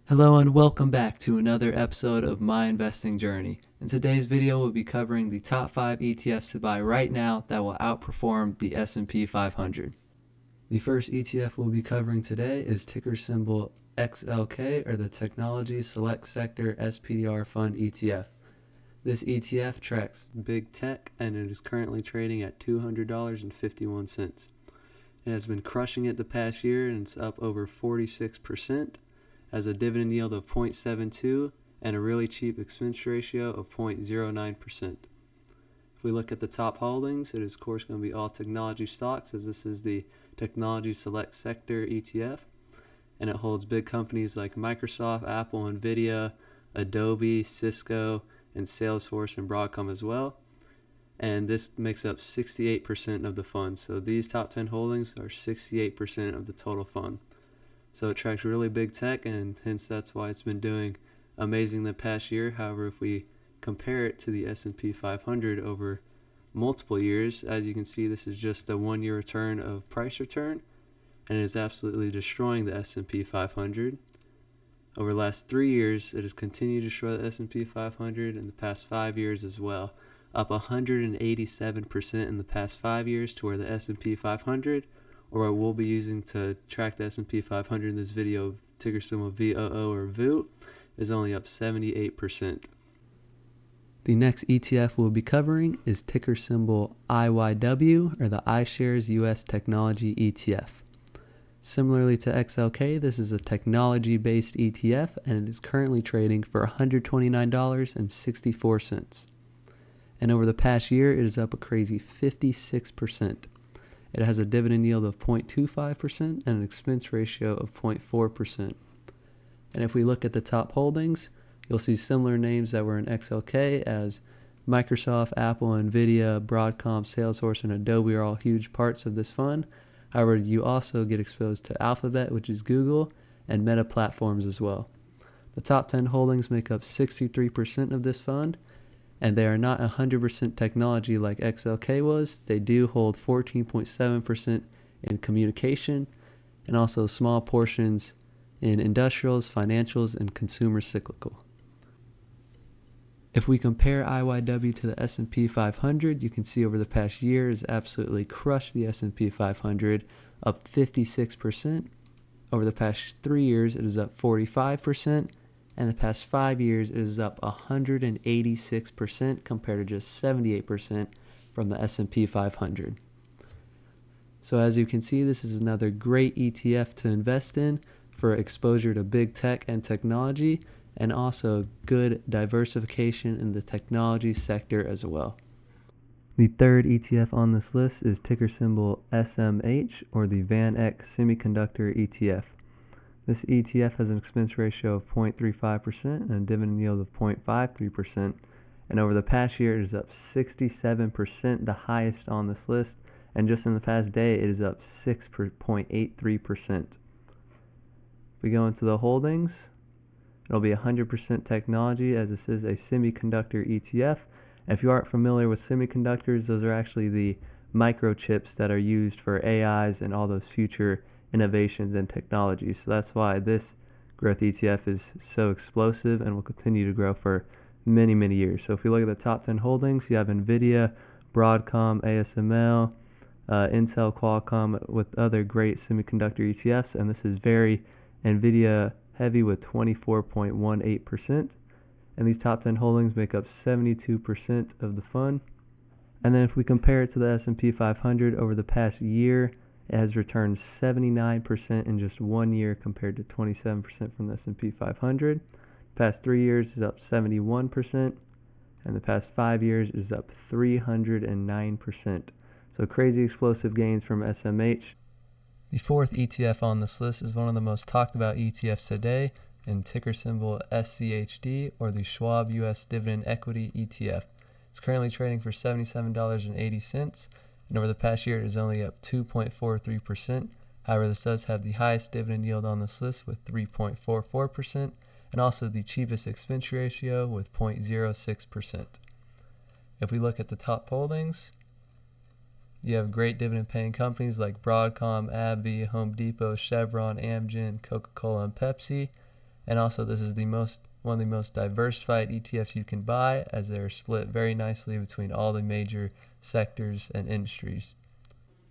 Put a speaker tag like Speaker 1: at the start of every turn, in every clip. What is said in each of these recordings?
Speaker 1: Hello and welcome back to another episode of My Investing Journey. In today's video, we'll be covering the top 5 ETFs to buy right now that will outperform the S&P 500. The first ETF we'll be covering today is ticker symbol XLK, or the Technology Select Sector SPDR Fund ETF. This ETF tracks big tech and it is currently trading at $200.51. It has been crushing it the past year and it's up over 46%. Has a dividend yield of 0.72 and a really cheap expense ratio of 0.09%. If we look at the top holdings, it is of course going to be all technology stocks, as this is the Technology Select Sector ETF, and it holds big companies like Microsoft, Apple, Nvidia, Adobe, Cisco, and Salesforce and Broadcom as well. And this makes up 68% of the fund. So these top 10 holdings are 68% of the total fund. So it tracks really big tech, and hence that's why it's been doing amazing the past year. However, if we compare it to the S&P 500 over multiple years, as you can see, this is just a 1 year return of price return, and it is absolutely destroying the S&P 500. Over the last 3 years, it has continued to destroy the S&P 500 in the past 5 years as well, up 187% in the past 5 years, to where the S&P 500, or what we'll be using to track the S&P 500 in this video, ticker symbol VOO or VOO, is only up 78%. The next ETF we'll be covering is ticker symbol IYW, or the iShares US Technology ETF. Similarly to XLK, this is a technology-based ETF, and it is currently trading for $129.64. And over the past year, it is up a crazy 56%. It has a dividend yield of 0.25% and an expense ratio of 0.4%. And if we look at the top holdings, you'll see similar names that were in XLK, as Microsoft, Apple, Nvidia, Broadcom, Salesforce, and Adobe are all huge parts of this fund. However, you also get exposed to Alphabet, which is Google, and Meta Platforms as well. The top 10 holdings make up 63% of this fund, and they are not 100% technology like XLK was. They do hold 14.7% in communication, and also small portions in industrials, financials, and consumer cyclical. If we compare IYW to the S&P 500, you can see over the past year has absolutely crushed the S&P 500, up 56%. Over the past 3 years, it is up 45%. And the past 5 years, it is up 186% compared to just 78% from the S&P 500. So as you can see, this is another great ETF to invest in for exposure to big tech and technology, and also good diversification in the technology sector as well. The third ETF on this list is ticker symbol SMH, or the Van Eck Semiconductor ETF. This ETF has an expense ratio of 0.35% and a dividend yield of 0.53%. And over the past year, it is up 67%, the highest on this list. And just in the past day, it is up 6.83%. If we go into the holdings, it'll be 100% technology, as this is a semiconductor ETF. If you aren't familiar with semiconductors, those are actually the microchips that are used for AIs and all those future innovations and technologies. So that's why this growth ETF is so explosive and will continue to grow for many, many years. So if you look at the top 10 holdings, you have Nvidia, Broadcom, ASML, Intel, Qualcomm, with other great semiconductor ETFs, and this is very Nvidia heavy with 24.18%. And these top 10 holdings make up 72% of the fund. And then if we compare it to the S&P 500 over the past year, it has returned 79% in just 1 year compared to 27% from the S&P 500. The past 3 years is up 71%, and the past 5 years is up 309%. So crazy explosive gains from SMH. The fourth ETF on this list is one of the most talked about ETFs today, in ticker symbol SCHD, or the Schwab US Dividend Equity ETF. It's currently trading for $77.80. And over the past year, it is only up 2.43%. However, this does have the highest dividend yield on this list with 3.44%, and also the cheapest expense ratio with 0.06%. If we look at the top holdings, you have great dividend-paying companies like Broadcom, AbbVie, Home Depot, Chevron, Amgen, Coca-Cola, and Pepsi. And also, this is one of the most diversified ETFs you can buy, as they're split very nicely between all the major sectors and industries.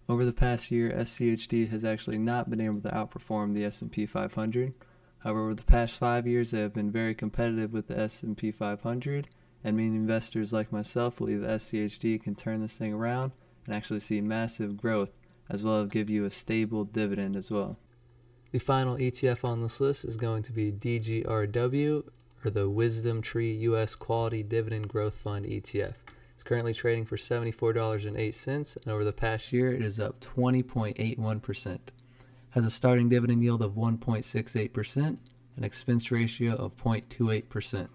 Speaker 1: Over the past year, SCHD has actually not been able to outperform the S&P 500. However, over the past 5 years, they have been very competitive with the S&P 500, and many investors like myself believe that SCHD can turn this thing around and actually see massive growth, as well as give you a stable dividend as well. The final ETF on this list is going to be DGRW, or the Wisdom Tree US Quality Dividend Growth Fund ETF. It's currently trading for $74.08, and over the past year it is up 20.81%. Has a starting dividend yield of 1.68%, an expense ratio of 0.28%.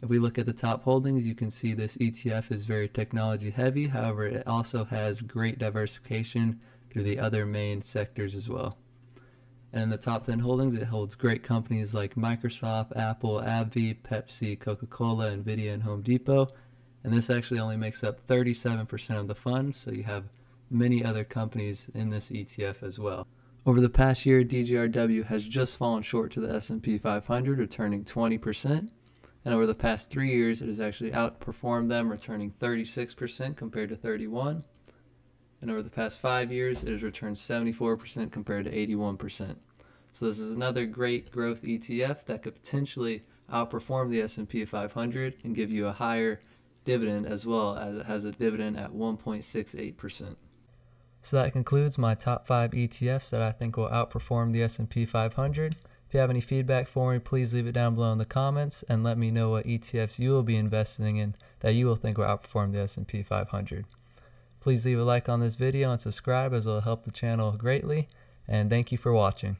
Speaker 1: If we look at the top holdings, you can see this ETF is very technology heavy. However, it also has great diversification through the other main sectors as well. And in the top 10 holdings, it holds great companies like Microsoft, Apple, AbbVie, Pepsi, Coca-Cola, Nvidia, and Home Depot. And this actually only makes up 37% of the fund, so you have many other companies in this ETF as well. Over the past year, DGRW has just fallen short to the S&P 500, returning 20%. And over the past 3 years, it has actually outperformed them, returning 36% compared to 31%. And over the past 5 years, it has returned 74% compared to 81%. So this is another great growth ETF that could potentially outperform the S&P 500 and give you a higher dividend, as well as it has a dividend at 1.68%. So that concludes my top 5 ETFs that I think will outperform the S&P 500. If you have any feedback for me, please leave it down below in the comments and let me know what ETFs you will be investing in that you will think will outperform the S&P 500. Please leave a like on this video and subscribe, as it will help the channel greatly, and thank you for watching.